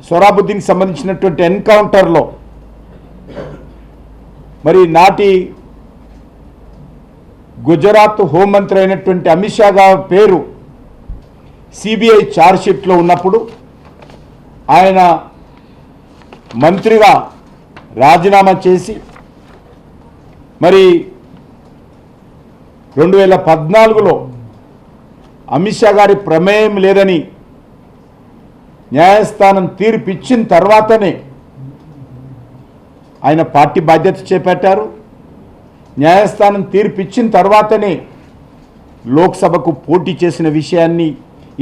సొరాబుద్దీన్ సంబంధించినటువంటి ఎన్కౌంటర్లో మరి నాటి గుజరాత్ హోంమంత్రి అయినటువంటి అమిత్ షా గారి పేరు సిబిఐ ఛార్జ్షీట్లో ఉన్నప్పుడు ఆయన మంత్రిగా రాజీనామా చేసి మరి 2014లో అమిత్ షా గారి ప్రమేయం లేదని న్యాయస్థానం తీర్పు ఇచ్చిన తర్వాతనే ఆయన పార్టీ బాధ్యత చేపట్టారు. న్యాయస్థానం తీర్పు ఇచ్చిన తర్వాతనే లోక్సభకు పోటీ చేసిన విషయాన్ని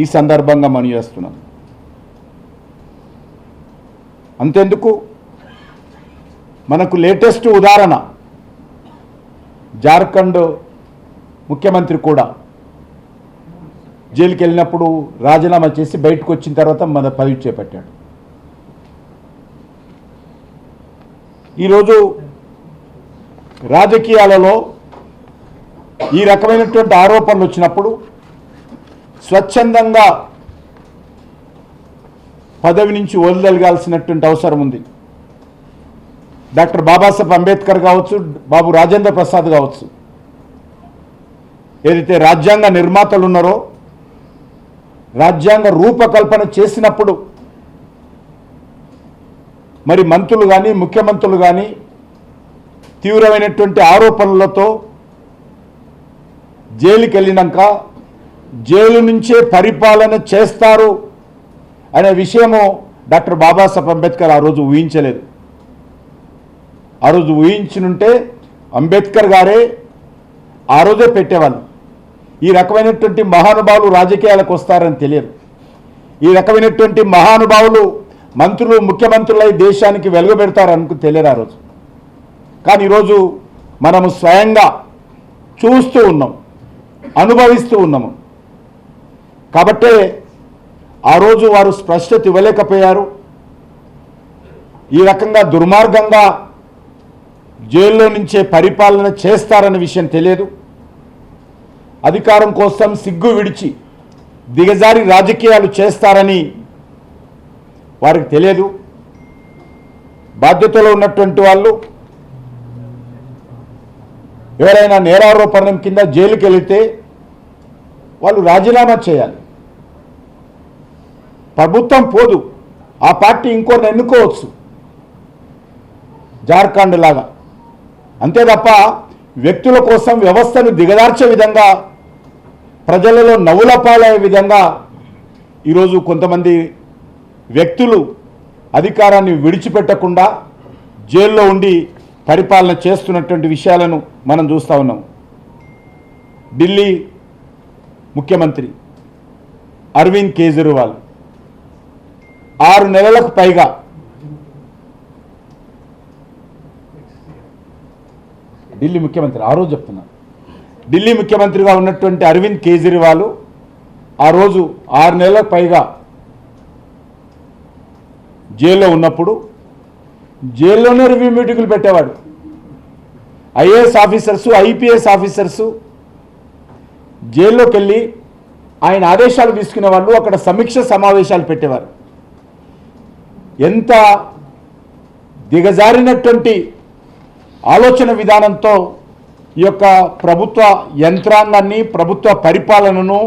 ఈ సందర్భంగా మనం చేస్తున్నాం. అంతెందుకు, మనకు లేటెస్ట్ ఉదాహరణ జార్ఖండ్ ముఖ్యమంత్రి కూడా జైలుకి వెళ్ళినప్పుడు రాజీనామా చేసి బయటకు వచ్చిన తర్వాత మన పదవి చేపట్టాడు. ఈరోజు రాజకీయాలలో ఈ రకమైనటువంటి ఆరోపణలు వచ్చినప్పుడు స్వచ్ఛందంగా పదవి నుంచి వదిలిగాల్సినటువంటి అవసరం ఉంది. డాక్టర్ బాబాసాహెబ్ అంబేద్కర్ కావచ్చు, బాబు రాజేంద్ర ప్రసాద్ కావచ్చు, ఏదైతే రాజ్యాంగ నిర్మాతలు ఉన్నారో రాజ్యాంగ రూపకల్పన చేసినప్పుడు మరి మంత్రులు కానీ ముఖ్యమంత్రులు కానీ తీవ్రమైనటువంటి ఆరోపణలతో జైలుకి వెళ్ళినాక జైలు నుంచే పరిపాలన చేస్తారు అనే విషయము డాక్టర్ బాబాసాహెబ్ అంబేద్కర్ ఆ రోజు ఊహించలేదు. ఆ రోజు ఊహించినుంటే అంబేద్కర్ గారే ఆ రోజే పెట్టేవాళ్ళు. ఈ రకమైనటువంటి మహానుభావులు రాజకీయాలకు వస్తారని తెలియదు. ఈ రకమైనటువంటి మహానుభావులు మంత్రులు ముఖ్యమంత్రులై దేశానికి వెలుగుపెడతారనుకు తెలియదు ఆ రోజు. కానీ ఈరోజు మనము స్వయంగా చూస్తూ ఉన్నాం, అనుభవిస్తూ ఉన్నాము. కాబట్టే ఆ రోజు వారు స్పష్టత ఇవ్వలేకపోయారు. ఈ రకంగా దుర్మార్గంగా జైల్లో నుంచే పరిపాలన చేస్తారన్న విషయం తెలియదు. అధికారం కోసం సిగ్గు విడిచి దిగజారి రాజకీయాలు చేస్తారని వారికి తెలియదు. బాధ్యతలో ఉన్నటువంటి వాళ్ళు ఎవరైనా నేరారోపణ కింద జైలుకి వెళితే వాళ్ళు రాజీనామా చేయాలి. ప్రభుత్వం పోదు, ఆ పార్టీ ఇంకోరిని ఎన్నుకోవచ్చు జార్ఖండ్ లాగా. అంతే తప్ప వ్యక్తుల కోసం వ్యవస్థను దిగదార్చే విధంగా, ప్రజలలో నవ్వుల పాలయ్యే విధంగా ఈరోజు కొంతమంది వ్యక్తులు అధికారాన్ని విడిచిపెట్టకుండా జైల్లో ఉండి పరిపాలన చేస్తున్నటువంటి విషయాలను మనం చూస్తూ ఉన్నాం. ఢిల్లీ ముఖ్యమంత్రి అరవింద్ కేజ్రీవాల్ 6 నెలలకు పైగా ఢిల్లీ ముఖ్యమంత్రి ఆ రోజు చెప్తున్నారు, ఢిల్లీ ముఖ్యమంత్రిగా ఉన్నటువంటి అరవింద్ కేజ్రీవాల్ ఆ రోజు 6 నెలలకు పైగా జైల్లో ఉన్నప్పుడు జైల్లోనే రివ్యూ మీటింగులు పెట్టేవాడు. ఐఏఎస్ ఆఫీసర్సు, ఐపీఎస్ ఆఫీసర్సు జైల్లోకి వెళ్ళి ఆయన ఆదేశాలు తీసుకునే వాళ్ళు, అక్కడ సమీక్ష సమావేశాలు పెట్టేవారు. ఎంత దిగజారినటువంటి ఆలోచన విధానంతో ఈ యొక్క ప్రభుత్వ యంత్రాంగాన్ని, ప్రభుత్వ పరిపాలనను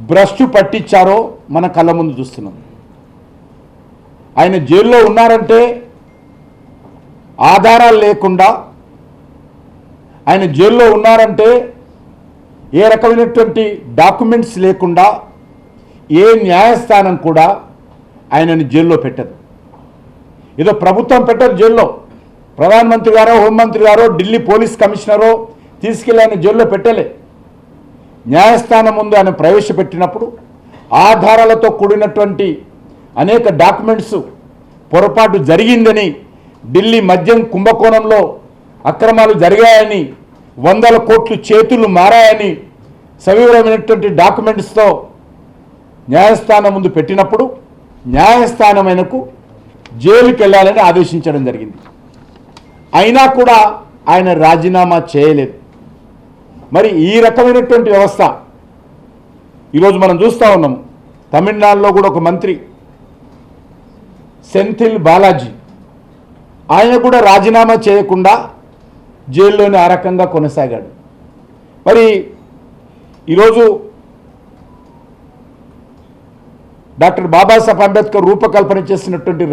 భ్రష్టు పట్టించారో మన కళ్ళ ముందు చూస్తున్నాం. ఆయన జైల్లో ఉన్నారంటే ఆధారాలు లేకుండా, ఆయన జైల్లో ఉన్నారంటే ఏ రకమైనటువంటి డాక్యుమెంట్స్ లేకుండా ఏ న్యాయస్థానం కూడా ఆయనని జైల్లో పెట్టదు. ఏదో ప్రభుత్వం పెట్టదు జైల్లో, ప్రధానమంత్రి గారో హోంమంత్రి గారో ఢిల్లీ పోలీస్ కమిషనరో తీసుకెళ్ళి ఆయన జైల్లో పెట్టలే. న్యాయస్థానం ముందు ఆయన ప్రవేశపెట్టినప్పుడు ఆధారాలతో కూడినటువంటి అనేక డాక్యుమెంట్స్ పొరపాటు జరిగిందని, ఢిల్లీ మద్యం కుంభకోణంలో అక్రమాలు జరిగాయని, 100 కోట్లు చేతులు మారాయని సవివరమైనటువంటి డాక్యుమెంట్స్తో న్యాయస్థానం ముందు పెట్టినప్పుడు న్యాయస్థానం ఆయనకు జైలుకి వెళ్ళాలని ఆదేశించడం జరిగింది. అయినా కూడా ఆయన రాజీనామా చేయలేదు. మరి ఈ రకమైనటువంటి వ్యవస్థ ఈరోజు మనం చూస్తూ ఉన్నాము. తమిళనాడులో కూడా ఒక మంత్రి సెంథిల్ బాలాజీ, ఆయన కూడా రాజీనామా చేయకుండా జైల్లోనే ఆ రకంగా కొనసాగాడు. మరి ఈరోజు డాక్టర్ బాబాసాహెబ్ అంబేద్కర్ రూపకల్పన చేసినటువంటి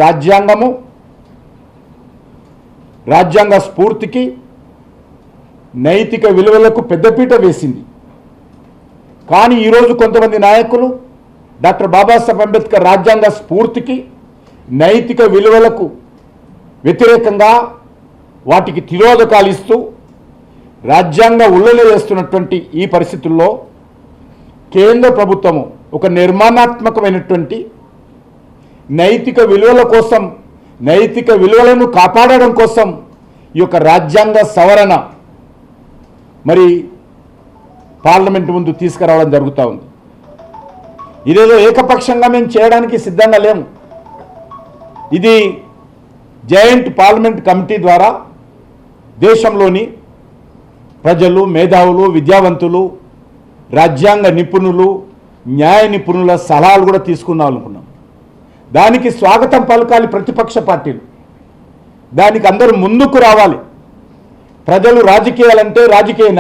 రాజ్యాంగ స్ఫూర్తికి, నైతిక విలువలకు పెద్దపీట వేసింది. కానీ ఈరోజు కొంతమంది నాయకులు డాక్టర్ బాబాసాహెబ్ అంబేద్కర్ రాజ్యాంగ స్ఫూర్తికి, నైతిక విలువలకు వ్యతిరేకంగా వాటికి తిరోధకాలు ఇస్తూ రాజ్యాంగ ఉల్లంఘన చేస్తున్నటువంటి ఈ పరిస్థితుల్లో కేంద్ర ప్రభుత్వము ఒక నిర్మాణాత్మకమైనటువంటి నైతిక విలువల కోసం, నైతిక విలువలను కాపాడడం కోసం ఈ యొక్క రాజ్యాంగ సవరణ మరి పార్లమెంటు ముందు తీసుకురావడం జరుగుతూ ఉంది. ఇదేదో ఏకపక్షంగా మేము చేయడానికి సిద్ధంగా లేము. ఇది జాయింట్ పార్లమెంట్ కమిటీ ద్వారా దేశంలోని ప్రజలు, మేధావులు, విద్యావంతులు, రాజ్యాంగ నిపుణులు, న్యాయ నిపుణుల సలహాలు కూడా తీసుకుందాం అనుకున్నాం. దానికి స్వాగతం పలకాలి ప్రతిపక్ష పార్టీలు. దానికి అందరూ ముందుకు రావాలి. ప్రజలు రాజకీయాలంటే, రాజకీయ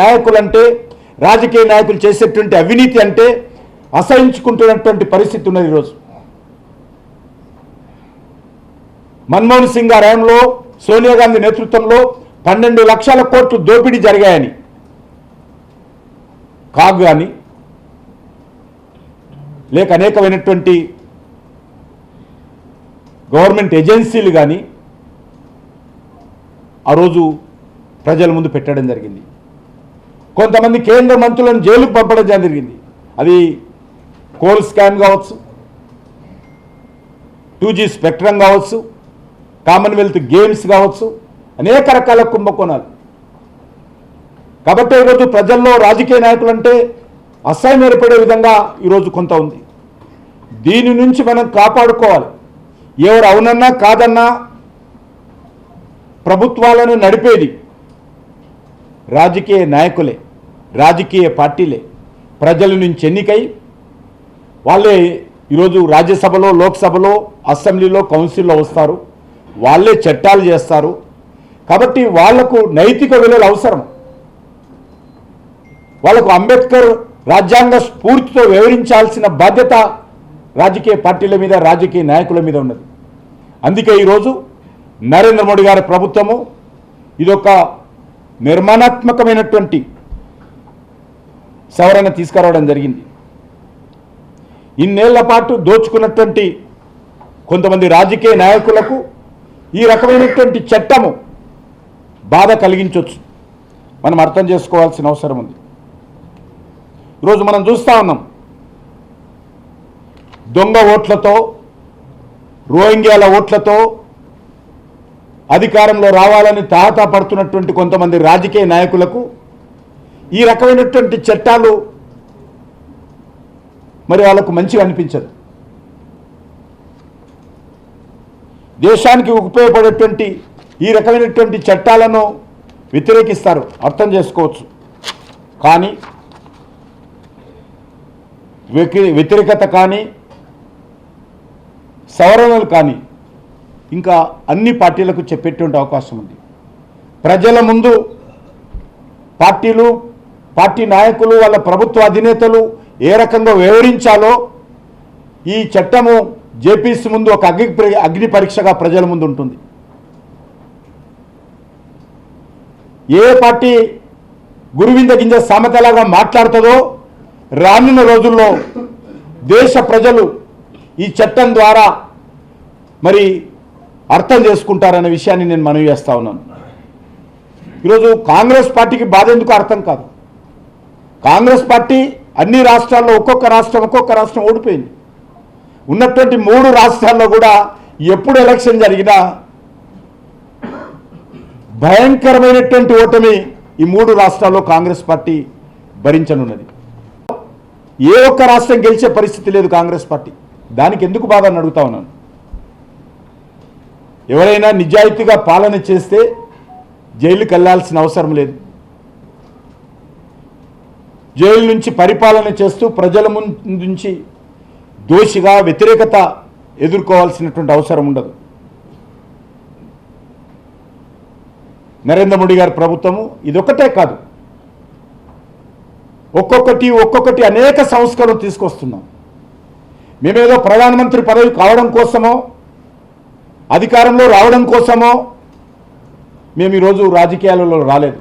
నాయకులు చేసేటువంటి అవినీతి అంటే అసహించుకుంటున్నటువంటి పరిస్థితి ఉన్నది. ఈరోజు మన్మోహన్ సింగ్ గారి హయాంలో, సోనియా గాంధీ నేతృత్వంలో 12 లక్షల కోట్లు దోపిడీ జరిగాయని, కాగ్ కానీ లేక అనేకమైనటువంటి గవర్నమెంట్ ఏజెన్సీలు కానీ ఆ రోజు ప్రజల ముందు పెట్టడం జరిగింది. కొంతమంది కేంద్ర మంత్రులను జైలుకు పంపడం జరిగింది. అది కోల్ స్కామ్ కావచ్చు, 2G స్పెక్ట్రమ్ కావచ్చు, కామన్వెల్త్ గేమ్స్ కావచ్చు, అనేక రకాల కుంభకోణాలు. కాబట్టి ఈరోజు ప్రజల్లో రాజకీయ నాయకులు అంటే అసహ్యం ఏర్పడే విధంగా ఈరోజు కొంత ఉంది. దీని నుంచి మనం కాపాడుకోవాలి. ఎవరు అవునన్నా కాదన్నా ప్రభుత్వాలను నడిపేది రాజకీయ నాయకులే, రాజకీయ పార్టీలే. ప్రజల నుంచి ఎన్నికై వాళ్ళే ఈరోజు రాజ్యసభలో, లోక్సభలో, అసెంబ్లీలో, కౌన్సిల్లో వస్తారు. వాళ్ళే చట్టాలు చేస్తారు. కాబట్టి వాళ్లకు నైతిక విలువలు అవసరం. వాళ్లకు అంబేద్కర్ రాజ్యాంగ స్ఫూర్తితో వివరించాల్సిన బాధ్యత రాజకీయ పార్టీల మీద, రాజకీయ నాయకుల మీద ఉన్నది. అందుకే ఈరోజు నరేంద్ర మోడీ గారి ప్రభుత్వము ఇదొక నిర్మాణాత్మకమైనటువంటి సవరణ తీసుకురావడం జరిగింది. ఇన్నేళ్ల పాటు దోచుకున్నటువంటి కొంతమంది రాజకీయ నాయకులకు ఈ రకమైనటువంటి చట్టము బాధ కలిగించవచ్చు. మనం అర్థం చేసుకోవాల్సిన అవసరం ఉంది. ఈరోజు మనం చూస్తూ ఉన్నాం, దొంగ ఓట్లతో, రోహింగ్యాల ఓట్లతో అధికారంలో రావాలని తాహతాపడుతున్నటువంటి కొంతమంది రాజకీయ నాయకులకు ఈ రకమైనటువంటి చట్టాలు మరి వాళ్ళకు మంచిగా అనిపించదు. దేశానికి ఉపయోగపడేటువంటి ఈ రకమైనటువంటి చట్టాలను వ్యతిరేకిస్తారు, అర్థం చేసుకోవచ్చు. కానీ వ్యతిరేకత కానీ, సవరణలు కానీ ఇంకా అన్ని పార్టీలకు చెప్పేటువంటి అవకాశం ఉంది. ప్రజల ముందు పార్టీలు, పార్టీ నాయకులు, వాళ్ళ ప్రభుత్వ అధినేతలు ఏ రకంగా వివరించాలో ఈ చట్టము జేపీసీ ముందు ఒక అగ్ని పరీక్షగా ప్రజల ముందు ఉంటుంది. ఏ పార్టీ గురువింద గింజ సామెతలాగా మాట్లాడుతుందో రానున్న రోజుల్లో దేశ ప్రజలు ఈ చట్టం ద్వారా మరి అర్థం చేసుకుంటారనే విషయాన్ని నేను మనవి చేస్తా ఉన్నాను. ఈరోజు కాంగ్రెస్ పార్టీకి బాధ ఎందుకు అర్థం కాదు. కాంగ్రెస్ పార్టీ అన్ని రాష్ట్రాల్లో ఒక్కొక్క రాష్ట్రం ఓడిపోయింది. ఉన్నటువంటి 3 రాష్ట్రాల్లో కూడా ఎప్పుడు ఎలక్షన్ జరిగినా భయంకరమైనటువంటి ఓటమి ఈ 3 రాష్ట్రాల్లో కాంగ్రెస్ పార్టీ భరించనున్నది. ఏ ఒక్క రాష్ట్రం గెలిచే పరిస్థితి లేదు కాంగ్రెస్ పార్టీ. దానికి ఎందుకు బాధ అని అడుగుతా ఉన్నాను. ఎవరైనా నిజాయితీగా పాలన చేస్తే జైలుకి వెళ్లాల్సిన అవసరం లేదు. జైలు నుంచి పరిపాలన చేస్తూ ప్రజల నుంచి దోషిగా వ్యతిరేకత ఎదుర్కోవాల్సినటువంటి అవసరం ఉండదు. నరేంద్ర మోడీ గారి ప్రభుత్వము ఇదొక్కటే కాదు, ఒక్కొక్కటి అనేక సంస్కరణలు తీసుకొస్తున్నాం. మేమేదో ప్రధానమంత్రి పదవి కావడం కోసమో అధికారంలో రావడం కోసమో మేము ఈరోజు రాజకీయాలలో రాలేదు.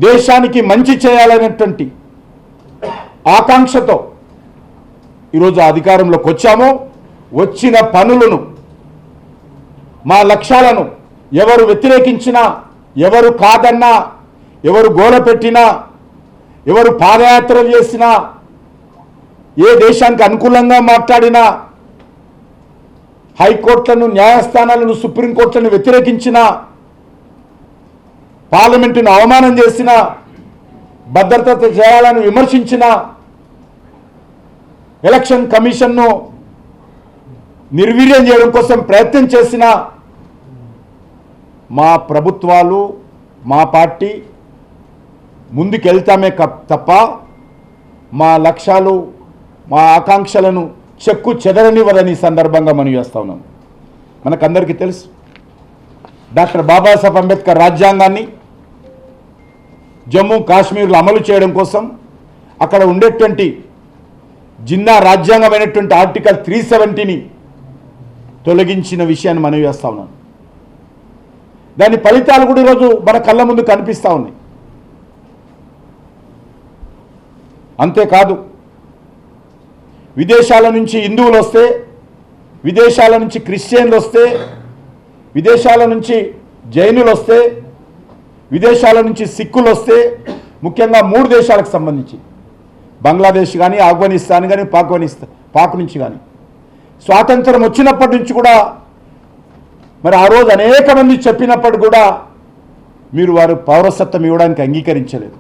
దేశానికి మంచి చేయాలనేటువంటి ఆకాంక్షతో ఈరోజు అధికారంలోకి వచ్చాము. వచ్చిన పనులను, మా లక్ష్యాలను ఎవరు వ్యతిరేకించినా, ఎవరు కాదన్నా, ఎవరు గోల పెట్టినా, ఎవరు పాదయాత్రలు చేసినా, ఏ దేశానికి అనుకూలంగా మాట్లాడినా, హైకోర్టులను, న్యాయస్థానాలను, సుప్రీంకోర్టులను వ్యతిరేకించినా, పార్లమెంటును అవమానం చేసినా, భద్రత చేయాలని విమర్శించినా, ఎలక్షన్ కమిషన్ను నిర్వీర్యం చేయడం కోసం ప్రయత్నం చేసిన మా ప్రభుత్వాలు, మా పార్టీ ముందుకెళ్తామే తప్ప మా లక్ష్యాలు, మా ఆకాంక్షలను చెక్కు చెదరనివ్వదని సందర్భంగా మనం చేస్తా ఉన్నాం. మనకందరికీ తెలుసు, డాక్టర్ బాబాసాహెబ్ అంబేద్కర్ రాజ్యాంగాన్ని జమ్మూ కాశ్మీర్లో అమలు చేయడం కోసం అక్కడ ఉండేటువంటి జిన్నా రాజ్యాంగమైనటువంటి ఆర్టికల్ 370ని తొలగించిన విషయాన్ని మనం చేస్తా ఉన్నాం. దాని ఫలితాలు కూడా ఈరోజు మన కళ్ళ ముందు కనిపిస్తూ ఉన్నాయి. అంతేకాదు, విదేశాల నుంచి హిందువులు వస్తే, విదేశాల నుంచి క్రిస్టియన్లు వస్తే, విదేశాల నుంచి జైనులు వస్తే, విదేశాల నుంచి సిక్కులు వస్తే, ముఖ్యంగా 3 దేశాలకు సంబంధించి బంగ్లాదేశ్ కానీ, ఆఫ్ఘనిస్తాన్ కానీ, పాక్ నుంచి కానీ స్వాతంత్రం వచ్చినప్పటి నుంచి కూడా మరి ఆ రోజు అనేక మంది చెప్పినప్పటి కూడా మీరు వారు పౌరసత్వం ఇవ్వడానికి అంగీకరించలేదు.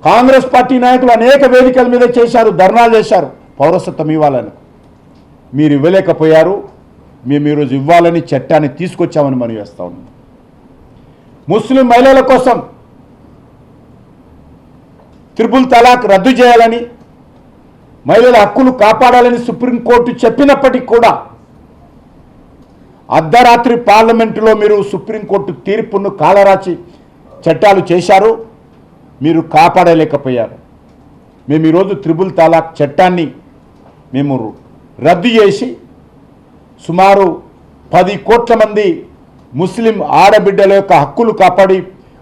కాంగ్రెస్ పార్టీ నాయకులు అనేక వేదికల మీద చేశారు, ధర్నాలు చేశారు పౌరసత్వం ఇవ్వాలని. మీరు ఇవ్వలేకపోయారు. మేము ఈరోజు ఇవ్వాలని చట్టాన్ని తీసుకొచ్చామని మనం చేస్తా ఉన్నాం. ముస్లిం మహిళల కోసం త్రిపుల్ తలాక్ రద్దు చేయాలని, మహిళల హక్కులు కాపాడాలని సుప్రీంకోర్టు చెప్పినప్పటికీ కూడా అర్ధరాత్రి పార్లమెంటులో మీరు సుప్రీంకోర్టు తీర్పును కాలరాచి చట్టాలు చేశారు. మీరు కాపాడలేకపోయారు. మేము ఈరోజు త్రిపుల్ తలాక్ చట్టాన్ని మేము రద్దు చేసి సుమారు 10 కోట్ల మంది ముస్లిం ఆడబిడ్డల యొక్క హక్కులు కాపాడి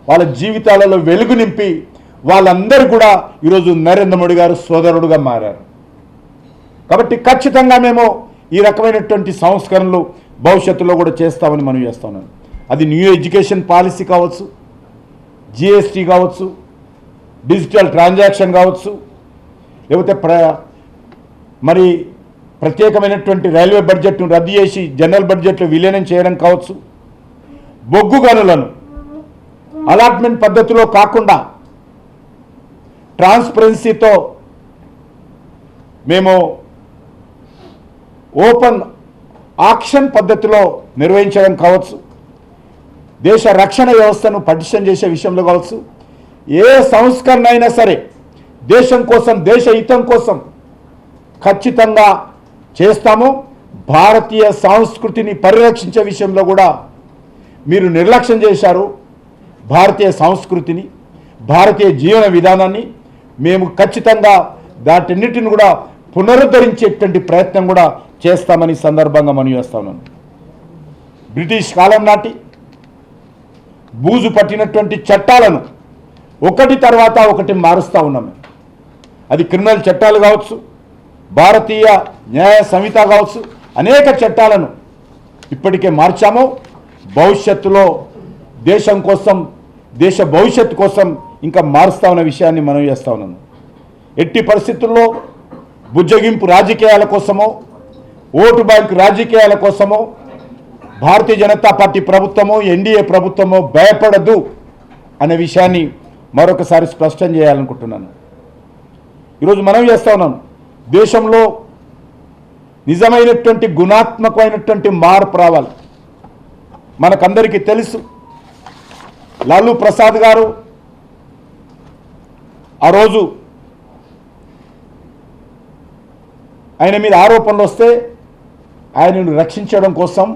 వాళ్ళ జీవితాలలో వెలుగు నింపి వాళ్ళందరూ కూడా ఈరోజు నరేంద్ర మోడీ గారు సోదరుడుగా మారారు. కాబట్టి ఖచ్చితంగా మేము ఈ రకమైనటువంటి సంస్కరణలు భవిష్యత్తులో కూడా చేస్తామని మనం చేస్తున్నాం. అది న్యూ ఎడ్యుకేషన్ పాలసీ కావచ్చు, జిఎస్టీ కావచ్చు, డిజిటల్ ట్రాన్సాక్షన్ కావచ్చు, లేకపోతే మరి ప్రత్యేకమైనటువంటి రైల్వే బడ్జెట్ను రద్దు చేసి జనరల్ బడ్జెట్లో విలీనం చేయడం కావచ్చు, బొగ్గు గనులను అలాట్మెంట్ పద్ధతిలో కాకుండా ట్రాన్స్పరెన్సీతో మేము ఓపెన్ ఆక్షన్ పద్ధతిలో నిర్వహించడం కావచ్చు, దేశ రక్షణ వ్యవస్థను పటిష్టం చేసే విషయంలో కావచ్చు, ఏ సంస్కరణ అయినా సరే దేశం కోసం, దేశ హితం కోసం ఖచ్చితంగా చేస్తాము. భారతీయ సంస్కృతిని పరిరక్షించే విషయంలో కూడా మీరు నిర్లక్ష్యం చేశారు. భారతీయ సంస్కృతిని, భారతీయ జీవన విధానాన్ని మేము ఖచ్చితంగా దాటన్నిటిని కూడా పునరుద్ధరించేటువంటి ప్రయత్నం కూడా చేస్తామని సందర్భంగా మనం చేస్తా ఉన్నాను. బ్రిటిష్ కాలం నాటి బూజు పట్టినటువంటి చట్టాలను ఒకటి తర్వాత ఒకటి మారుస్తూ ఉన్నాము. అది క్రిమినల్ చట్టాలు కావచ్చు, భారతీయ న్యాయ సంహిత కావచ్చు, అనేక చట్టాలను ఇప్పటికే మార్చాము. భవిష్యత్తులో దేశం కోసం, దేశ భవిష్యత్తు కోసం ఇంకా మారుస్తా ఉన్న విషయాన్ని మనం చేస్తా ఉన్నాము. ఎట్టి పరిస్థితుల్లో బుజ్జగింపు రాజకీయాల కోసమో, ఓటు బ్యాంకు రాజకీయాల కోసమో భారతీయ జనతా పార్టీ ప్రభుత్వమో, ఎన్డీఏ ప్రభుత్వమో భయపడదు అనే విషయాన్ని మరొకసారి స్పష్టం చేయాలనుకుంటున్నాను. ఈరోజు మనం చేస్తా ఉన్నాం, దేశంలో నిజమైనటువంటి గుణాత్మకమైనటువంటి మార్పు రావాలి. మనకందరికీ తెలుసు, లాలూ ప్రసాద్ గారు ఆ రోజు ఆయన మీద ఆరోపణలు వస్తే ఆయనను రక్షించడం కోసం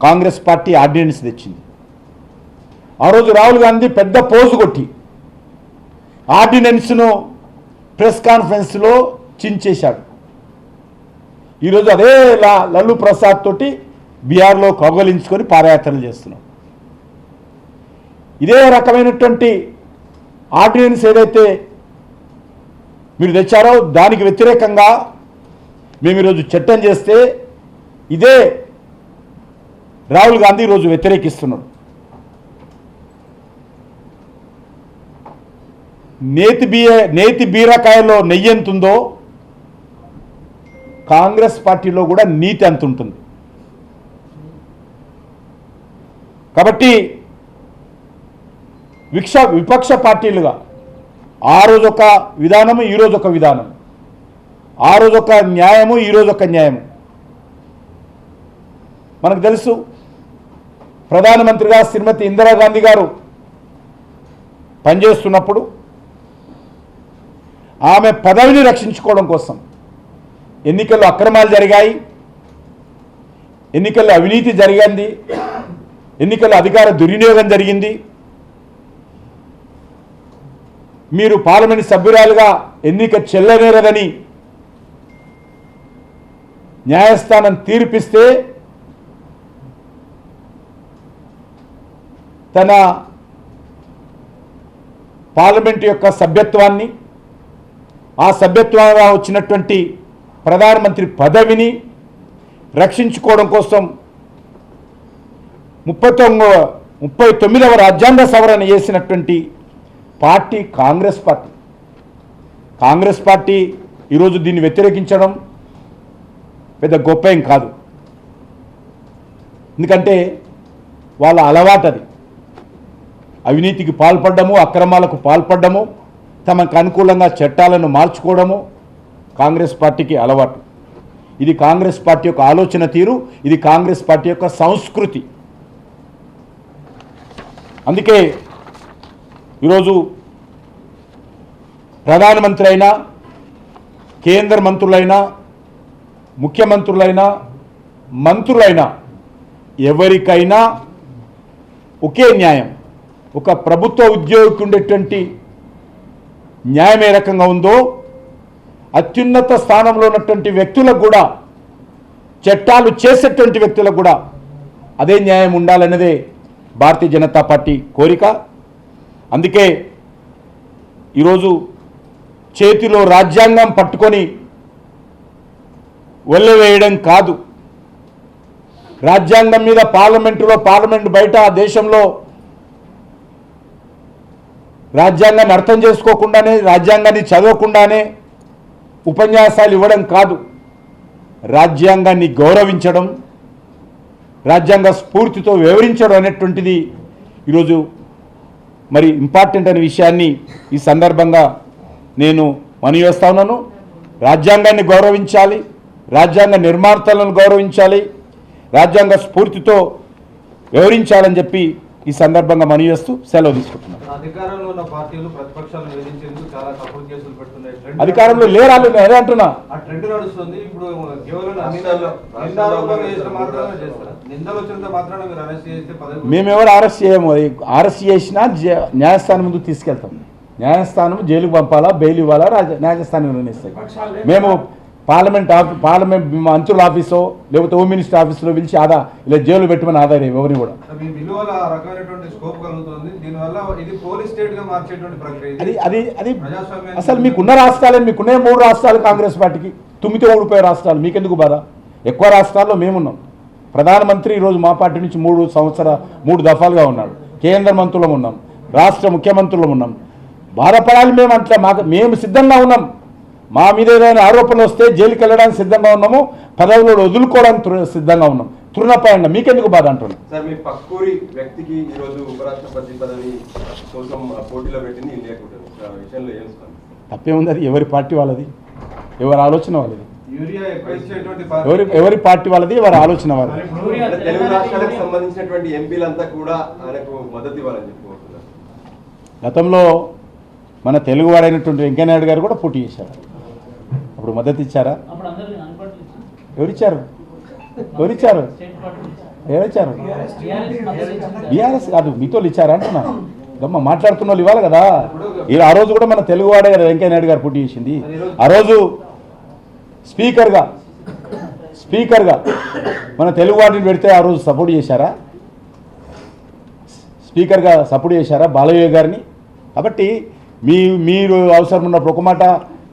కాంగ్రెస్ పార్టీ ఆర్డినెన్స్ తెచ్చింది. ఆ రోజు రాహుల్ గాంధీ పెద్ద పోజు కొట్టి ఆర్డినెన్స్ను ప్రెస్ కాన్ఫరెన్స్లో చించేశాడు. ఈరోజు అదే లల్లు ప్రసాద్ తోటి బీహార్లో కౌగలించుకొని పాదయాత్రలు చేస్తున్నాం. ఇదే రకమైనటువంటి ఆర్డినెన్స్ ఏదైతే మీరు తెచ్చారో దానికి వ్యతిరేకంగా మేము ఈరోజు చట్టం చేస్తే ఇదే రాహుల్ గాంధీ ఈరోజు వ్యతిరేకిస్తున్నాడు. నేతి బీరకాయలో నెయ్యి ఎంత ఉందో కాంగ్రెస్ పార్టీలో కూడా నీతి అంత ఉంటుంది. కాబట్టి విపక్ష పార్టీలుగా ఆ రోజు ఒక విధానము, ఈరోజు ఒక విధానం, ఆ రోజు ఒక న్యాయము, ఈరోజు ఒక న్యాయము. మనకు తెలుసు ప్రధానమంత్రిగా శ్రీమతి ఇందిరాగాంధీ గారు పనిచేస్తున్నప్పుడు ఆమె పదవిని రక్షించుకోవడం కోసం ఎన్నికల్లో అక్రమాలు జరిగాయి, ఎన్నికల్లో అవినీతి జరిగింది, ఎన్నికల్లో అధికార దుర్వినియోగం జరిగింది. మీరు పార్లమెంట్ సభ్యురాలుగా ఎన్నిక చెల్లనేరదని న్యాయస్థానం తీర్పిస్తే తన పార్లమెంట్ యొక్క సభ్యత్వాన్ని, ఆ సభ్యత్వంగా వచ్చినటువంటి ప్రధానమంత్రి పదవిని రక్షించుకోవడం కోసం 39వ రాజ్యాంగ సవరణ చేసినటువంటి party Congress party. Congress party ఈరోజు దీన్ని వ్యతిరేకించడం పెద్ద గొప్ప ఏం కాదు. ఎందుకంటే వాళ్ళ అలవాటు అది. అవినీతికి పాల్పడ్డము, అక్రమాలకు పాల్పడ్డము, తమకు అనుకూలంగా చట్టాలను మార్చుకోవడము కాంగ్రెస్ పార్టీకి అలవాటు. ఇది కాంగ్రెస్ పార్టీ యొక్క ఆలోచన తీరు, ఇది కాంగ్రెస్ పార్టీ యొక్క సంస్కృతి. అందుకే ఈరోజు ప్రధానమంత్రి అయినా, కేంద్ర మంత్రులైనా, ముఖ్యమంత్రులైనా, మంత్రులైనా ఎవరికైనా ఒకే న్యాయం. ఒక ప్రభుత్వ ఉద్యోగికి ఉండేటువంటి న్యాయం ఏ రకంగా ఉందో అత్యున్నత స్థానంలో ఉన్నటువంటి వ్యక్తులకు కూడా, చట్టాలు చేసేటువంటి వ్యక్తులకు కూడా అదే న్యాయం ఉండాలన్నదే భారతీయ జనతా పార్టీ కోరిక. అందుకే ఈరోజు చేతిలో రాజ్యాంగం పట్టుకొని వెళ్ళవేయడం కాదు, రాజ్యాంగం మీద పార్లమెంట్ బయట దేశంలో రాజ్యాంగాన్ని అర్థం చేసుకోకుండానే, రాజ్యాంగాన్ని చదవకుండానే ఉపన్యాసాలు ఇవ్వడం కాదు, రాజ్యాంగాన్ని గౌరవించడం, రాజ్యాంగ స్ఫూర్తితో వివరించడం అనేటువంటిది ఈరోజు మరి ఇంపార్టెంట్ అనే విషయాన్ని ఈ సందర్భంగా నేను మనవి చేస్తా ఉన్నాను. రాజ్యాంగాన్ని గౌరవించాలి, రాజ్యాంగ నిర్మాతలను గౌరవించాలి, రాజ్యాంగ స్ఫూర్తితో వివరించాలని చెప్పి ఈ సందర్భంగా మనవి చేస్తూ సెలవు తీసుకుంటున్నాను. అధికారంలో ఉన్న పార్టీలు ప్రతిపక్షాలను వేధించేందుకు చాలా తప్పుడు కేసులు పెడుతున్నాయి. అధికారంలో లేరాలు అదే అంటున్నా. ఆ ట్రెండ్ నడుస్తుంది. ఇప్పుడు కేవలం నిందలు వచ్చినంత మాత్రాన మీరు అరెస్ట్ చేస్తే మేమెవరు అరెస్ట్ చేయము. అరెస్ట్ చేసినా న్యాయస్థానం ముందు తీసుకెళ్తాం. న్యాయస్థానం జైలుకు పంపాలా, బెయిల్ ఇవ్వాలా న్యాయస్థానం నిర్ణయిస్తాయి. మేము పార్లమెంట్ మంత్రుల ఆఫీసో లేకపోతే హోమ్ మినిస్టర్ ఆఫీసులో పిలిచి ఇలా జైలు పెట్టమని ఆదాయం ఎవరిని కూడా. అది అసలు మీకున్న రాష్ట్రాలే, మీకున్న 3 రాష్ట్రాలు కాంగ్రెస్ పార్టీకి, తుమ్మితే ఊడిపోయే రాష్ట్రాలు మీకెందుకు బాధ? ఎక్కువ రాష్ట్రాల్లో మేమున్నాం. ప్రధానమంత్రి ఈరోజు మా పార్టీ నుంచి 3 దఫాలుగా ఉన్నాడు. కేంద్ర మంత్రులం ఉన్నాం, రాష్ట్ర ముఖ్యమంత్రులం ఉన్నాం. బాధపడాలి మేము అట్లా, మేము సిద్ధంగా ఉన్నాం. మా మీద ఏదైనా ఆరోపణలు వస్తే జైలుకి వెళ్ళడానికి సిద్ధంగా ఉన్నాము, పదవులు వదులుకోవడానికి సిద్ధంగా ఉన్నాం. తృణపాయంగా మీకెందుకు బాధ అంటున్నాం. సార్, మీ పక్కూరి వ్యక్తికి ఈరోజు ఉపరాష్ట్రపతి పదవి కోసం పోటీలో పెట్టింది ఇండియా కూటమి విషయంలో ఏం తప్పేముంది? అది ఎవరి పార్టీ వాళ్ళది, ఎవరి ఆలోచన వాళ్ళది. ఎవరి పార్టీ వాళ్ళది, ఎవరి ఆలోచన వాళ్ళది. తెలుగు రాష్ట్రాలకు సంబంధించినటువంటి ఎంపీలంతా కూడా ఆయనకు మద్దతు ఇవ్వాలని చెప్పుకుంటున్నారు. గతంలో మన తెలుగువాడైనటువంటి వెంకయ్యనాయుడు గారు కూడా పోటీ చేశారు. అప్పుడు మద్దతు ఇచ్చారా? ఎవరిచ్చారు? ఏడిచ్చారు బీఆర్ఎస్ కాదు మీతో ఇచ్చారా అంటున్నా గమ్మ మాట్లాడుతున్న వాళ్ళు ఇవ్వాలి కదా. ఆ రోజు కూడా మన తెలుగువాడే కదా వెంకయ్య నాయుడు గారు పోటీ చేసింది. ఆ రోజు స్పీకర్గా మన తెలుగువాడిని పెడితే ఆ రోజు సపోర్ట్ చేశారా? స్పీకర్గా సపోర్ట్ చేశారా బాలయ్య గారిని? కాబట్టి మీరు అవసరం ఉన్నప్పుడు ఒక మాట,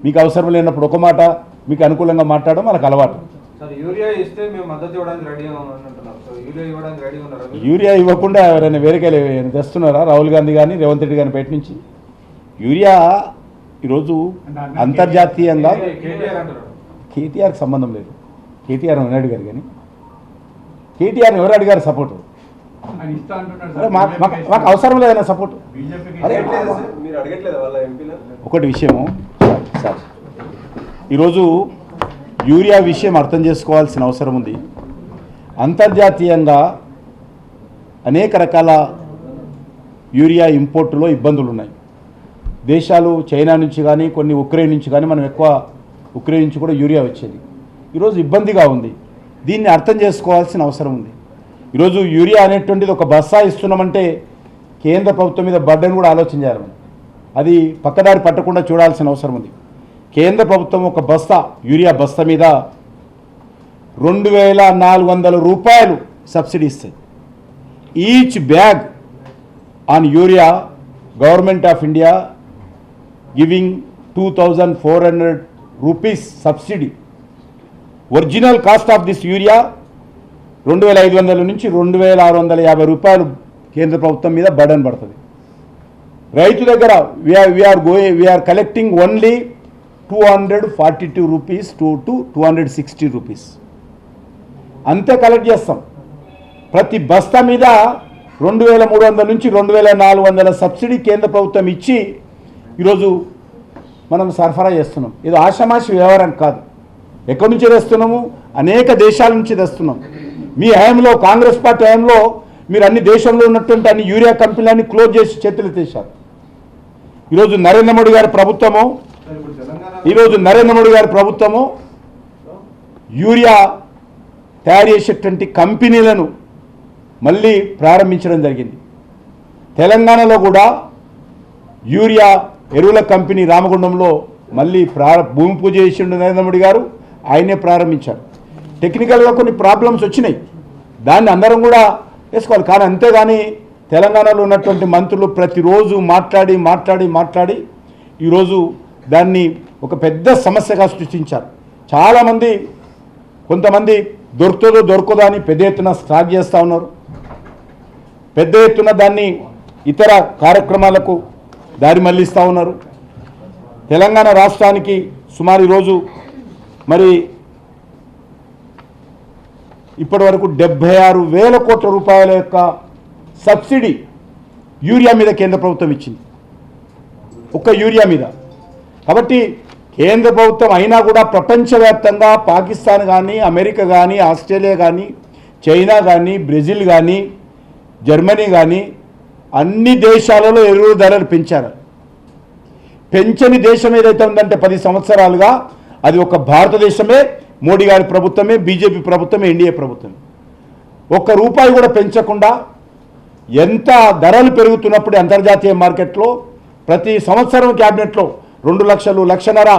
మీకు అవసరం లేనప్పుడు ఒక మాట, మీకు అనుకూలంగా మాట్లాడడం మనకు అలవాటు. యూరియా ఇస్తే మేము మద్దతు ఇవ్వడానికి రెడీ అంటున్నారు. యూరియా ఇవ్వడానికి రెడీ ఉన్నారు. యూరియా ఇవ్వకుండా ఎవరైనా వేరేకే తెస్తున్నారా? రాహుల్ గాంధీ కానీ రేవంత్ రెడ్డి కానీ బయట నుంచి యూరియా ఈరోజు అంతర్జాతీయంగా కేటీఆర్కి సంబంధం లేదు. కేటీఆర్ అన్నాడు గారు కానీ కేటీఆర్ని ఎవరు అడిగారు సపోర్టు? మాకు అవసరం లేదన్న సపోర్టు. అరే మీరు అడగట్లేదా వాళ్ళ ఎంపీలు? ఒకటి విషయము సార్, ఈరోజు యూరియా విషయం అర్థం చేసుకోవాల్సిన అవసరం ఉంది. అంతర్జాతీయంగా అనేక రకాల యూరియా ఇంపోర్టులో ఇబ్బందులు ఉన్నాయి. దేశాలు చైనా నుంచి కానీ కొన్ని ఉక్రెయిన్ నుంచి కానీ, మనం ఎక్కువ ఉక్రెయిన్ నుంచి కూడా యూరియా వచ్చేది. ఈరోజు ఇబ్బందిగా ఉంది. దీన్ని అర్థం చేసుకోవాల్సిన అవసరం ఉంది. ఈరోజు యూరియా అనేటువంటిది ఒక బస్సా ఇస్తున్నామంటే కేంద్ర ప్రభుత్వం మీద బర్డెన్ కూడా ఆలోచన చేయాలి మనం. అది పక్కదారి పట్టకుండా చూడాల్సిన అవసరం ఉంది. కేంద్ర ప్రభుత్వం ఒక బస్తా యూరియా బస్తా మీద 2400 రూపాయలు సబ్సిడీ ఇస్తుంది. Each bag on urea government of India giving 2400 rupees subsidy. Original cost of this urea 2500 నుంచి 2650 రూపాయలు కేంద్ర ప్రభుత్వం మీద బర్డన్ పడుతుంది. రైతు దగ్గర we are collecting only 242 rupees to 260 rupees అంతే కలెక్ట్ చేస్తాం. ప్రతి బస్తా మీద 2300 నుంచి 2400 సబ్సిడీ కేంద్ర ప్రభుత్వం ఇచ్చి ఈరోజు మనం సరఫరా చేస్తున్నాం. ఇది ఆషామాషి వ్యవహారం కాదు. ఎక్కడి నుంచి తెస్తున్నాము? అనేక దేశాల నుంచి తెస్తున్నాం. మీ హయాంలో, కాంగ్రెస్ పార్టీ హయాంలో మీరు అన్ని దేశంలో ఉన్నటువంటి అన్ని యూరియా కంపెనీలన్నీ క్లోజ్ చేసి చేతులు ఎత్తేశారు. ఈరోజు నరేంద్ర మోడీ గారి ప్రభుత్వము యూరియా తయారు చేసేటువంటి కంపెనీలను మళ్ళీ ప్రారంభించడం జరిగింది. తెలంగాణలో కూడా యూరియా ఎరువుల కంపెనీ రామగుండంలో మళ్ళీ భూమి పూజ చేసిండు నరేంద్ర మోడీ గారు. ఆయనే ప్రారంభించారు. టెక్నికల్గా కొన్ని ప్రాబ్లమ్స్ వచ్చినాయి, దాన్ని అందరం కూడా వేసుకోవాలి. కానీ అంతేగాని తెలంగాణలో ఉన్నటువంటి మంత్రులు ప్రతిరోజు మాట్లాడి ఈరోజు దాన్ని ఒక పెద్ద సమస్యగా సృష్టించారు. చాలామంది కొంతమంది దొరకదో అని పెద్ద ఎత్తున స్టాక్ చేస్తూ ఉన్నారు. పెద్ద ఎత్తున దాన్ని ఇతర కార్యక్రమాలకు దారి మళ్లిస్తూ ఉన్నారు. తెలంగాణ రాష్ట్రానికి సుమారు ఈరోజు మరి ఇప్పటి వరకు 76,000 కోట్ల రూపాయల యొక్క సబ్సిడీ యూరియా మీద కేంద్ర ప్రభుత్వం ఇచ్చింది, ఒక్క యూరియా మీద. కాబట్టి కేంద్ర ప్రభుత్వం అయినా కూడా ప్రపంచవ్యాప్తంగా పాకిస్తాన్ కానీ, అమెరికా కానీ, ఆస్ట్రేలియా కానీ, చైనా కానీ, బ్రెజిల్ కానీ, జర్మనీ కానీ అన్ని దేశాలలో ఎరువుల ధరలు పెంచారు. పెంచని దేశం ఏదైతే ఉందంటే 10 సంవత్సరాలుగా అది ఒక భారతదేశమే, మోడీ గారి ప్రభుత్వమే, బీజేపీ ప్రభుత్వమే, ఎన్డీఏ ప్రభుత్వమే. ₹1 కూడా పెంచకుండా ఎంత ధరలు పెరుగుతున్నప్పుడు అంతర్జాతీయ మార్కెట్లో ప్రతి సంవత్సరం క్యాబినెట్లో 2 లక్షలు, 1,50,000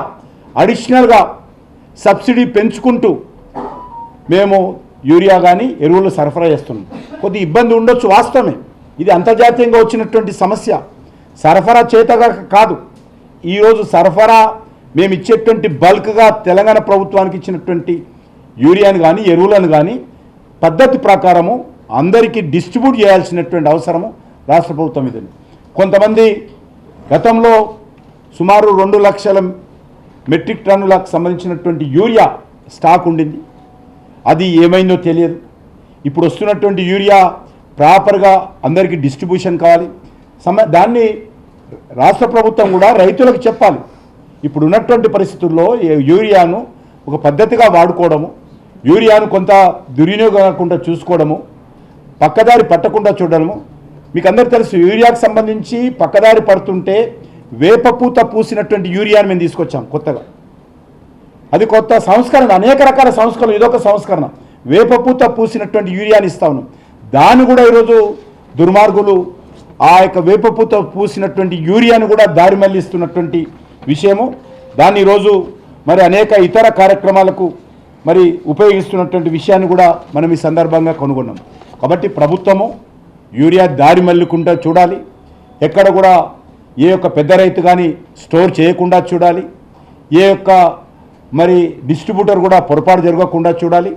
అడిషనల్గా సబ్సిడీ పెంచుకుంటూ మేము యూరియా కానీ ఎరువులు సరఫరా చేస్తున్నాం. కొద్ది ఇబ్బంది ఉండొచ్చు, వాస్తవమే. ఇది అంతర్జాతీయంగా వచ్చినటువంటి సమస్య. సరఫరా చేతగా కాదు. ఈరోజు సరఫరా మేము ఇచ్చేటువంటి బల్క్గా తెలంగాణ ప్రభుత్వానికి ఇచ్చినటువంటి యూరియాను కానీ ఎరువులను కానీ పద్ధతి ప్రకారము అందరికీ డిస్ట్రిబ్యూట్ చేయాల్సినటువంటి అవసరము రాష్ట్ర ప్రభుత్వం మీద. కొంతమంది గతంలో సుమారు 2 లక్షల మెట్రిక్ టన్నులకు సంబంధించినటువంటి యూరియా స్టాక్ ఉండింది. అది ఏమైందో తెలియదు. ఇప్పుడు వస్తున్నటువంటి యూరియా ప్రాపర్గా అందరికీ డిస్ట్రిబ్యూషన్ కావాలి. దాన్ని రాష్ట్ర ప్రభుత్వం కూడా రైతులకు చెప్పాలి. ఇప్పుడు ఉన్నటువంటి పరిస్థితుల్లో యూరియాను ఒక పద్ధతిగా వాడుకోవడము, యూరియాను కొంత దుర్వినియోగం కాకుండా చూసుకోవడము, పక్కదారి పట్టకుండా చూడడము. మీకు అందరూ తెలుసు, యూరియాకు సంబంధించి పక్కదారి పడుతుంటే వేపపూత పూసినటువంటి యూరియాను మేము తీసుకొచ్చాం కొత్తగా. అది కొత్త సంస్కరణ, అనేక రకాల సంస్కరణ. ఇదొక సంస్కరణ. వేపపూత పూసినటువంటి యూరియాని ఇస్తా ఉన్నాం. దాన్ని కూడా ఈరోజు దుర్మార్గులు ఆ యొక్క వేపపూత పూసినటువంటి యూరియాను కూడా దారి మళ్లిస్తున్నటువంటి విషయము. దాన్ని ఈరోజు మరి అనేక ఇతర కార్యక్రమాలకు మరి ఉపయోగిస్తున్నటువంటి విషయాన్ని కూడా మనం ఈ సందర్భంగా కనుగొన్నాం. కాబట్టి ప్రభుత్వము యూరియా దారి మళ్ళకుండా చూడాలి. ఎక్కడ కూడా ఏ యొక్క పెద్ద రైతు కానీ స్టోర్ చేయకుండా చూడాలి. ఏ యొక్క మరి డిస్ట్రిబ్యూటర్ కూడా పొరపాటు జరగకుండా చూడాలి.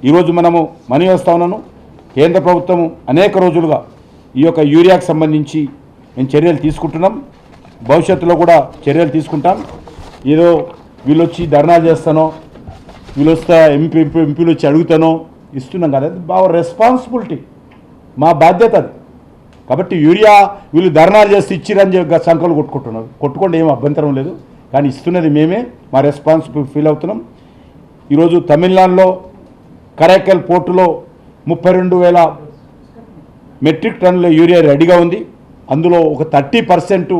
ఈరోజు మనము మనవి చేస్తా ఉన్నాను, కేంద్ర ప్రభుత్వం అనేక రోజులుగా ఈ యొక్క యూరియాకు సంబంధించి మేము చర్యలు తీసుకుంటున్నాం. భవిష్యత్తులో కూడా చర్యలు తీసుకుంటాం. ఏదో వీళ్ళు వచ్చి ధర్నా చేస్తానో, వీళ్ళు వస్తే ఎంపీలు వచ్చి అడుగుతానో ఇస్తున్నాం కదా, అది బాగా రెస్పాన్సిబిలిటీ, మా బాధ్యత అది. కాబట్టి యూరియా వీళ్ళు ధర్నాలు చేసి ఇచ్చిరని సంఖ్యలు కొట్టుకుంటున్నారు. కొట్టుకోండి, ఏం అభ్యంతరం లేదు. కానీ ఇస్తున్నది మేమే, మా రెస్పాన్సిబిలిటీ ఫీల్ అవుతున్నాం. ఈరోజు తమిళనాడులో కరైకల్ పోర్టులో 32,000 మెట్రిక్ టన్నుల యూరియా రెడీగా ఉంది. అందులో ఒక 30%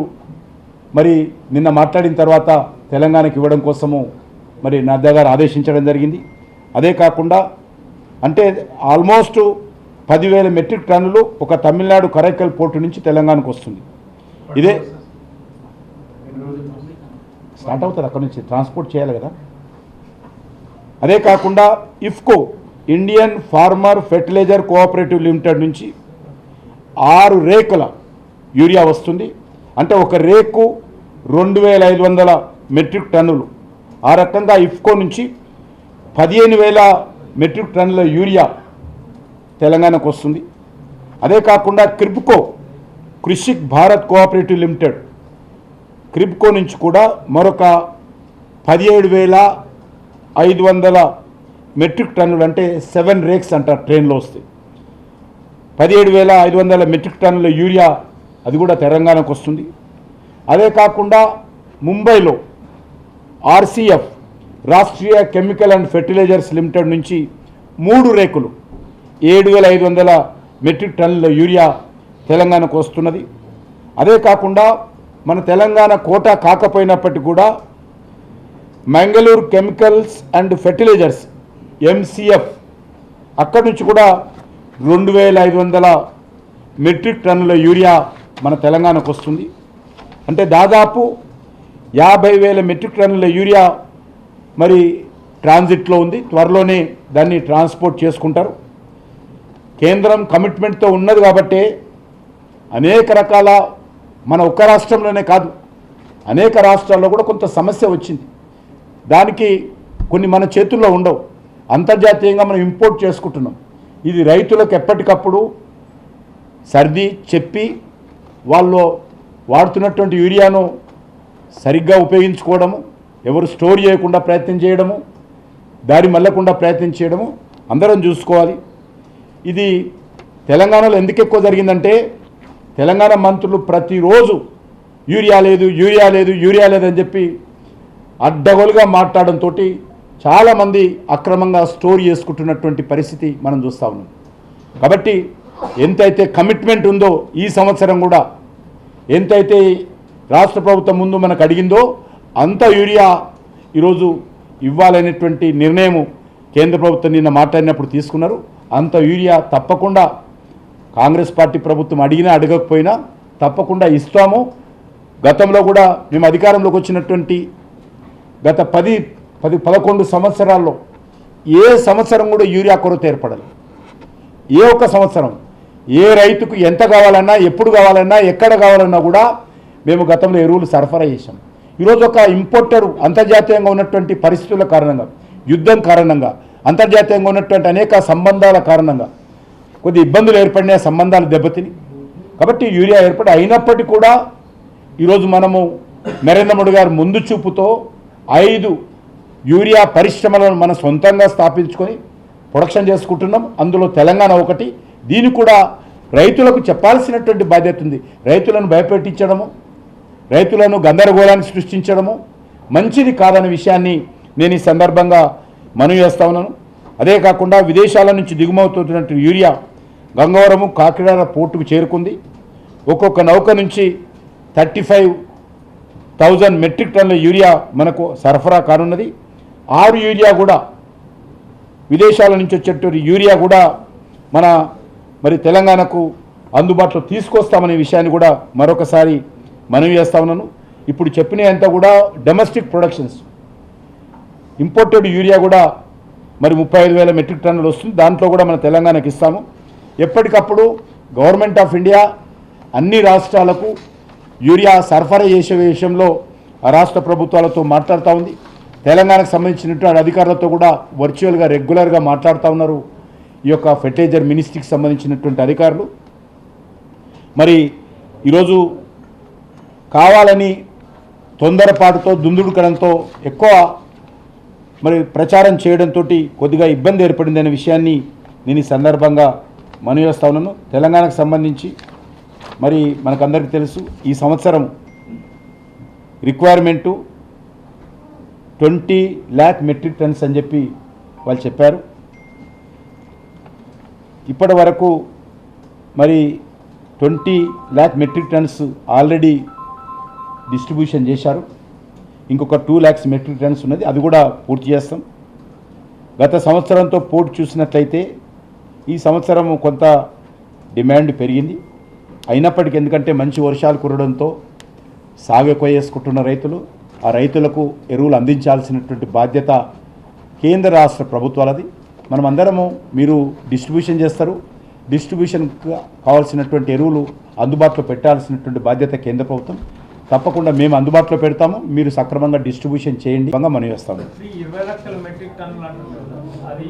మరి నిన్న మాట్లాడిన తర్వాత తెలంగాణకి ఇవ్వడం కోసము మరి నడ్డా గారు ఆదేశించడం జరిగింది. అదే కాకుండా అంటే ఆల్మోస్ట్ 10,000 మెట్రిక్ టన్నులు ఒక తమిళనాడు కరైకల్ పోర్టు నుంచి తెలంగాణకు వస్తుంది. ఇదే స్టార్ట్ అవుతుంది, అక్కడ నుంచి ట్రాన్స్పోర్ట్ చేయాలి కదా. అదే కాకుండా IFFCO Indian farmer fertilizer cooperative limited నుంచి 6 రేకుల యూరియా వస్తుంది. అంటే ఒక రేకు 2,500 మెట్రిక్ టన్నులు. ఆ రకంగా ఇఫ్కో నుంచి 15,000 మెట్రిక్ టన్నుల యూరియా తెలంగాణకు వస్తుంది. అదే కాకుండా క్రిబ్కో కృషిక్ భారత్ కోఆపరేటివ్ లిమిటెడ్ క్రిబ్కో నుంచి కూడా మరొక 17,500 మెట్రిక్ టన్నులు, అంటే 7 రేక్స్ అంటారు ట్రైన్లో వస్తాయి. 17,500 మెట్రిక్ టన్నుల యూరియా అది కూడా తెలంగాణకు వస్తుంది. అదే కాకుండా ముంబైలో RCF Rashtriya chemical and fertilisers limited నుంచి 3 రేకులు 7,500 మెట్రిక్ టన్నుల యూరియా తెలంగాణకు వస్తున్నది. అదే కాకుండా మన తెలంగాణ కోటా కాకపోయినప్పటికీ కూడా Mangaluru chemicals and fertilizers MCF అక్కడి నుంచి కూడా 2,500 మెట్రిక్ టన్నుల యూరియా మన తెలంగాణకు వస్తుంది. అంటే దాదాపు 50,000 మెట్రిక్ టన్నుల యూరియా మరి ట్రాన్సిట్లో ఉంది. త్వరలోనే దాన్ని ట్రాన్స్పోర్ట్ చేసుకుంటారు. కేంద్రం కమిట్మెంట్తో ఉన్నది కాబట్టి అనేక రకాల, మన ఒక్క రాష్ట్రంలోనే కాదు అనేక రాష్ట్రాల్లో కూడా కొంత సమస్య వచ్చింది. దానికి కొన్ని మన చేతుల్లో ఉండవు, అంతర్జాతీయంగా మనం ఇంపోర్ట్ చేసుకుంటున్నాం. ఇది రైతులకు ఎప్పటికప్పుడు సర్ది చెప్పి వాళ్ళు వాడుతున్నటువంటి యూరియాను సరిగ్గా ఉపయోగించుకోవడము, ఎవరు స్టోర్ చేయకుండా ప్రయత్నం చేయడము, దారి మళ్ళకుండా ప్రయత్నం చేయడము అందరం చూసుకోవాలి. ఇది తెలంగాణలో ఎందుకు ఎక్కువ జరిగిందంటే తెలంగాణ మంత్రులు ప్రతిరోజు యూరియా లేదు యూరియా లేదు యూరియా లేదని చెప్పి అడ్డగోలుగా మాట్లాడడంతో చాలామంది అక్రమంగా స్టోర్ చేసుకుంటున్నటువంటి పరిస్థితి మనం చూస్తూ ఉన్నాం. కాబట్టి ఎంతైతే కమిట్మెంట్ ఉందో ఈ సంవత్సరం కూడా ఎంతైతే రాష్ట్ర ప్రభుత్వం ముందు మనకు అడిగిందో అంత యూరియా ఈరోజు ఇవ్వాలనేటువంటి నిర్ణయం కేంద్ర ప్రభుత్వం నిన్న మాట్లాడినప్పుడు తీసుకున్నారు. అంత యూరియా తప్పకుండా కాంగ్రెస్ పార్టీ ప్రభుత్వం అడిగినా అడగకపోయినా తప్పకుండా ఇస్తాము. గతంలో కూడా మేము అధికారంలోకి వచ్చినటువంటి గత 10-11 సంవత్సరాల్లో ఏ సంవత్సరం కూడా యూరియా కొరత ఏర్పడలేదు. ఏ ఒక్క సంవత్సరం ఏ రైతుకు ఎంత కావాలన్నా, ఎప్పుడు కావాలన్నా, ఎక్కడ కావాలన్నా కూడా మేము గతంలో ఎరువులు సరఫరా చేశాం. ఈరోజు ఒక ఇంపోర్టెడ్ అంతర్జాతీయంగా ఉన్నటువంటి పరిస్థితుల కారణంగా, యుద్ధం కారణంగా, అంతర్జాతీయంగా ఉన్నటువంటి అనేక సంబంధాల కారణంగా కొద్ది ఇబ్బందులు ఏర్పడిన సంబంధాలు దెబ్బతిని కాబట్టి యూరియా ఏర్పడి అయినప్పటికీ కూడా ఈరోజు మనము నరేంద్ర మోడీ గారు ముందు చూపుతో 5 యూరియా పరిశ్రమలను మనం సొంతంగా స్థాపించుకొని ప్రొడక్షన్ చేసుకుంటున్నాం. అందులో తెలంగాణ ఒకటి. దీన్ని కూడా రైతులకు చెప్పాల్సినటువంటి బాధ్యత ఉంది. రైతులను భయపెట్టించడము, రైతులను గందరగోళాన్ని సృష్టించడము మంచిది కాదనే విషయాన్ని నేను ఈ సందర్భంగా మనవి చేస్తా ఉన్నాను. అదే కాకుండా విదేశాల నుంచి దిగుమవుతున్నటువంటి యూరియా గంగవరము కాకినాడ పోర్టుకు చేరుకుంది. ఒక్కొక్క నౌక నుంచి 35,000 మెట్రిక్ టన్నుల యూరియా మనకు సరఫరా కానున్నది. 6 యూరియా కూడా విదేశాల నుంచి వచ్చేటువంటి యూరియా కూడా మరి తెలంగాణకు అందుబాటులో తీసుకొస్తామనే విషయాన్ని కూడా మరొకసారి మనవి చేస్తా ఉన్నాను. ఇప్పుడు చెప్పినంతా కూడా డొమెస్టిక్ ప్రొడక్షన్స్, ఇంపోర్టెడ్ యూరియా కూడా మరి 35,000 మెట్రిక్ టన్నులు వస్తుంది. దాంట్లో కూడా మన తెలంగాణకి ఇస్తాము. ఎప్పటికప్పుడు గవర్నమెంట్ ఆఫ్ ఇండియా అన్ని రాష్ట్రాలకు యూరియా సరఫరా చేసే విషయంలో ఆ రాష్ట్ర ప్రభుత్వాలతో మాట్లాడుతూ ఉంది. తెలంగాణకు సంబంధించినటువంటి అధికారులతో కూడా వర్చువల్గా రెగ్యులర్గా మాట్లాడుతూ ఉన్నారు ఈ యొక్క ఫెర్టిలైజర్ మినిస్ట్రీకి సంబంధించినటువంటి అధికారులు. మరి ఈరోజు కావాలని తొందరపాటుతో దుందుడుకడంతో ఎక్కువ మరి ప్రచారం చేయడంతో కొద్దిగా ఇబ్బంది ఏర్పడిందనే విషయాన్ని నేను ఈ సందర్భంగా మనవి చేస్తా ఉన్నాను. తెలంగాణకు సంబంధించి మరి మనకందరికీ తెలుసు, ఈ సంవత్సరం రిక్వైర్మెంటు 20 lakh మెట్రిక్ టన్స్ అని చెప్పి వాళ్ళు చెప్పారు. ఇప్పటి వరకు మరి 20 lakh metric tons already distribution చేశారు. ఇంకొక 2 lakhs మెట్రిక్ టన్స్ ఉన్నది, అది కూడా పూర్తి చేస్తాం. గత సంవత్సరంతో పోటీ చూసినట్లయితే ఈ సంవత్సరం కొంత డిమాండ్ పెరిగింది. అయినప్పటికీ ఎందుకంటే మంచి వర్షాలు కురవడంతో సాగు ఎక్కువ చేసుకుంటున్న రైతులు, ఆ రైతులకు ఎరువులు అందించాల్సినటువంటి బాధ్యత కేంద్ర రాష్ట్ర ప్రభుత్వాలది. మనం అందరము మీరు డిస్ట్రిబ్యూషన్ చేస్తారు, డిస్ట్రిబ్యూషన్కి కావాల్సినటువంటి ఎరువులు అందుబాటులో పెట్టాల్సినటువంటి బాధ్యత కేంద్ర ప్రభుత్వం. తప్పకుండా మేము అందుబాటులో పెడతాము, మీరు సక్రమంగా డిస్ట్రిబ్యూషన్ చేయండి మనం చేస్తాము. 20 లక్షల మెట్రిక్ టన్నులు అంటున్నారు, అది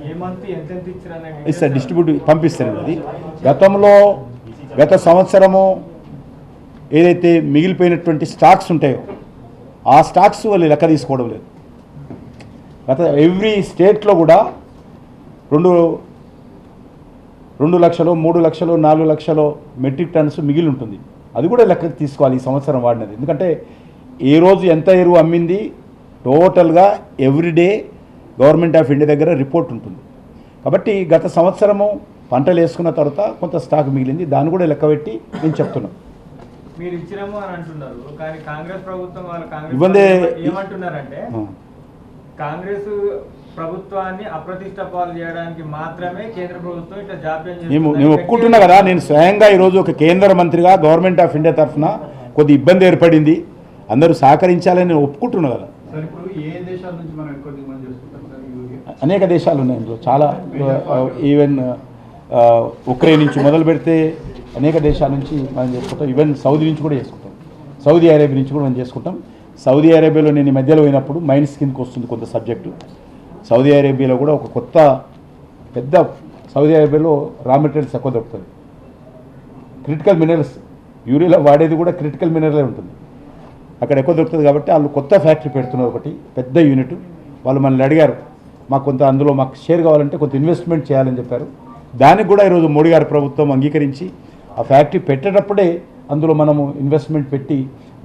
ఏ మంత్ ఎంత ఇచ్చారని ఇస్తారు, డిస్ట్రిబ్యూట్ పంపిస్తారు. అది గత సంవత్సరము ఏదైతే మిగిలిపోయినటువంటి స్టాక్స్ ఉంటాయో ఆ స్టాక్స్ వాళ్ళు లెక్క తీసుకోవడం లేదు. ఎవ్రీ స్టేట్లో కూడా 2 లక్షలు 3 లక్షలు 4 లక్షలు మెట్రిక్ టన్స్ మిగిలి ఉంటుంది. అది కూడా లెక్కకు తీసుకోవాలి ఈ సంవత్సరం వాడినది. ఎందుకంటే ఏ రోజు ఎంత ఎరువు అమ్మింది టోటల్గా ఎవ్రీడే గవర్నమెంట్ ఆఫ్ ఇండియా దగ్గర రిపోర్ట్ ఉంటుంది. కాబట్టి గత సంవత్సరము పంటలు వేసుకున్న తర్వాత కొంత స్టాక్ మిగిలింది, దాన్ని కూడా లెక్కబెట్టి నేను చెప్తున్నాను. మీరు ఇచ్చినాము అని అంటున్నారు, కానీ కాంగ్రెస్ ప్రభుత్వం ఇవ్వందే ఏమంటున్నారంటే కాంగ్రెస్ ప్రభుత్వాన్ని అప్రతిష్ట పాలు చేయడానికి మాత్రమే కేంద్ర ప్రభుత్వం ఇట్లా జాప్యం నేను ఒప్పుకుంటున్నా కదా. నేను స్వయంగా ఈరోజు ఒక కేంద్ర మంత్రిగా గవర్నమెంట్ ఆఫ్ ఇండియా తరఫున కొద్ది ఇబ్బంది ఏర్పడింది, అందరూ సహకరించాలని నేను ఒప్పుకుంటున్నా కదా. అనేక దేశాలు ఉన్నాయి ఇందులో, చాలా. ఈవెన్ ఉక్రెయిన్ నుంచి మొదలు పెడితే అనేక దేశాల నుంచి మనం చేసుకుంటాం. ఈవెన్ సౌదీ నుంచి కూడా చేసుకుంటాం, సౌదీ అరేబియా నుంచి కూడా మనం చేసుకుంటాం. సౌదీ అరేబియాలో నేను ఈ మధ్యలో పోయినప్పుడు మైన్స్ కిందకి వస్తుంది కొంత సబ్జెక్టు. సౌదీ అరేబియాలో కూడా ఒక కొత్త పెద్ద సౌదీ అరేబియాలో రా మెటీరియల్స్ ఎక్కువ దొరుకుతుంది. క్రిటికల్ మినరల్స్ యూరియాలో వాడేది కూడా క్రిటికల్ మినరలే ఉంటుంది, అక్కడ ఎక్కువ దొరుకుతుంది. కాబట్టి వాళ్ళు కొత్త ఫ్యాక్టరీ పెడుతున్నారు, ఒకటి పెద్ద యూనిట్. వాళ్ళు మనల్ని అడిగారు మాకు కొంత అందులో మాకు షేర్ కావాలంటే కొంత ఇన్వెస్ట్మెంట్ చేయాలని చెప్పారు. దానికి కూడా ఈరోజు మోడీ గారి ప్రభుత్వం అంగీకరించి ఆ ఫ్యాక్టరీ పెట్టేటప్పుడే అందులో మనము ఇన్వెస్ట్మెంట్ పెట్టి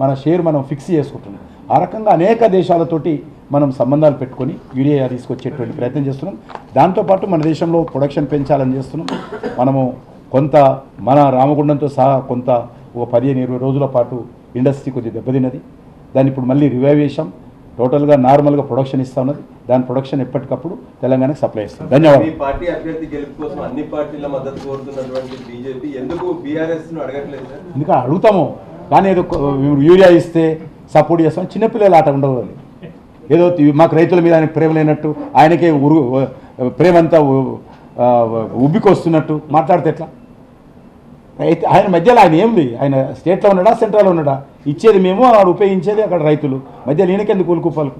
మన షేర్ మనం ఫిక్స్ చేసుకుంటున్నాం. ఆ రకంగా అనేక దేశాలతోటి మనం సంబంధాలు పెట్టుకొని యూరియా తీసుకొచ్చేటువంటి ప్రయత్నం చేస్తున్నాం. దాంతోపాటు మన దేశంలో ప్రొడక్షన్ పెంచాలని చేస్తున్నాం. మనము కొంత మన రామగుండంతో సహా కొంత ఒక 15-20 రోజుల పాటు ఇండస్ట్రీ కొద్దిగా దెబ్బతిన్నది, దాన్ని ఇప్పుడు మళ్ళీ రివైవ్ చేసాం. టోటల్గా నార్మల్గా ప్రొడక్షన్ ఇస్తా ఉన్నది, దాని ప్రొడక్షన్ ఎప్పటికప్పుడు తెలంగాణకు సప్లై ఇస్తాం. ధన్యవాదాలు. పార్టీ అభ్యర్థి గెలుపు కోసం అన్ని పార్టీల మద్దతు కోరుతున్నటువంటి బీజేపీ ఎందుకు బీఆర్ఎస్ను అడగట్లేదు సార్? ఎందుకంటే అడుగుతాము, కానీ ఏదో యూరియా ఇస్తే సపోర్ట్ చేస్తాం. చిన్నపిల్లలు ఆట ఉండవు, ఏదో మాకు రైతుల మీద ఆయనకు ప్రేమ లేనట్టు, ఆయనకే ప్రేమంతా ఉబ్బికొస్తున్నట్టు మాట్లాడితే ఎట్లా? అయితే ఆయన మధ్యలో ఆయన ఏమిది, ఆయన స్టేట్లో ఉన్నాడా సెంట్రల్లో ఉన్నాడా? ఇచ్చేది మేము, ఆడు ఉపయోగించేది అక్కడ రైతులు, మధ్యలో ఈయనకెందుకు కూలుకుపాలకు?